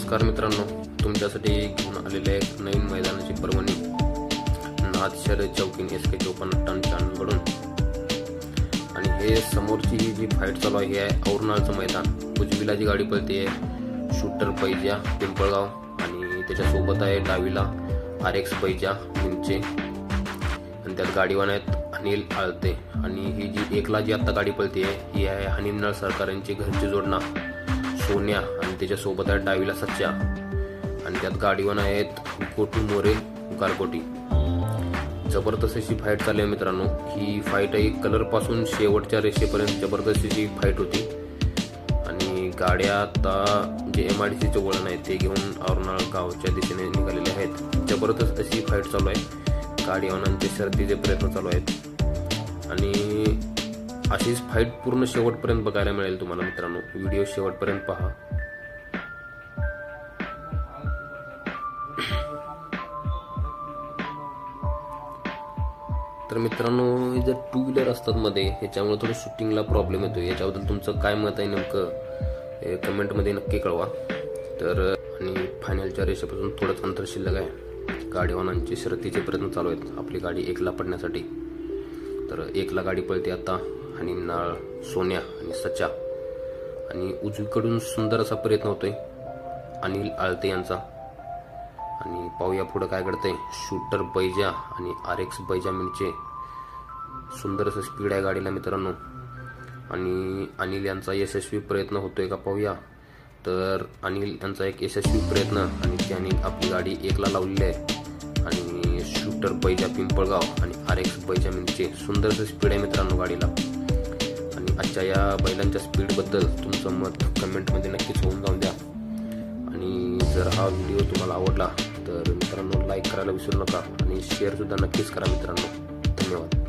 नमस्कार मित्रांनो, तुमच्यासाठी घेऊन आलेले एक नवीन मैदानाची पर्वणी नाथशर चौकीन SK 54 टन चॅनलकडून। आणि हे समोरची जी फाईट चालू आहे आहे औरनाळचं मैदान। उजवीला जी गाडी पळते आहे शूटर पैजा पिंपळगाव आणि त्याच्यासोबत आहे डावीला RX पैजा मिंचे आणि त्यात गाडीवान आहेत अनिल आळते। आणि ही जी एकला जी आता गाडी पळते आहे ही आहे हनीमनळ सरकार यांची घरची जोडणा सोन्या आणि त्याच्यासोबत आहे डावीला सच्चा आणि त्यात गाडीवान आहेत गोटू मोरे गारगोटी। जबरदस्त अशी फाईट चालली आहे मित्रांनो। ही फाईट आहे कलर पासून शेवटच्या रेषेपर्यंत जबरदस्त अशी फाईट होती आणि गाड्या आता जे MIDCचे वळण आहे ते घेऊन औरनाळ गावच्या दिशेने निघालेले आहेत। जबरदस्त अशी फाईट चालू आहे, गाडीवानांचे शर्तीचे प्रयत्न चालू आहेत आणि अशीच फाईट पूर्ण शेवटपर्यंत बघायला मिळेल तुम्हाला मित्रांनो। व्हिडिओ शेवटपर्यंत पहा। तर मित्रांनो, जर 2 व्हीलर असतात मध्ये ह्याच्यामुळे थोडं शूटिंगला प्रॉब्लेम येतो। याच्याबद्दल तुमचं काय मत आहे नेमकं कमेंटमध्ये नक्की कळवा। तर आणि फायनलच्या रेषेपासून थोडंच अंतर शिल्लक आहे। गाडीवानांचे शर्तीचे प्रयत्न चालू आहेत आपली गाडी एकला पडण्यासाठी। तर एकला गाडी पळते आता हनीमनळ सोन्या आणि सच्चा आणि उजवीकडून सुंदर असा प्रयत्न होतोय अनिल आळते यांचा। आणि पाहूया पुढे काय घडतंय। शूटर बैजा आणि RX बैजा मिंचे, सुंदर असं स्पीड आहे गाडीला मित्रांनो। आणि अनिल यांचा यशस्वी प्रयत्न होतोय का पाहूया। तर अनिल यांचा एक यशस्वी प्रयत्न आणि त्यांनी आपली गाडी एकला लावलेली आहे आणि शूटर बैजा पिंपळगाव आणि RX बैजा मिंचे, सुंदर असं स्पीड आहे मित्रांनो गाडीला। आणि आजच्या या बैलांच्या स्पीडबद्दल तुमचं मत कमेंटमध्ये नक्कीच होऊन जाऊन द्या। आणि जर हा व्हिडिओ तुम्हाला आवडला तर मित्रांनो लाईक करायला विसरू नका आणि शेअर सुद्धा नक्कीच करा मित्रांनो। धन्यवाद।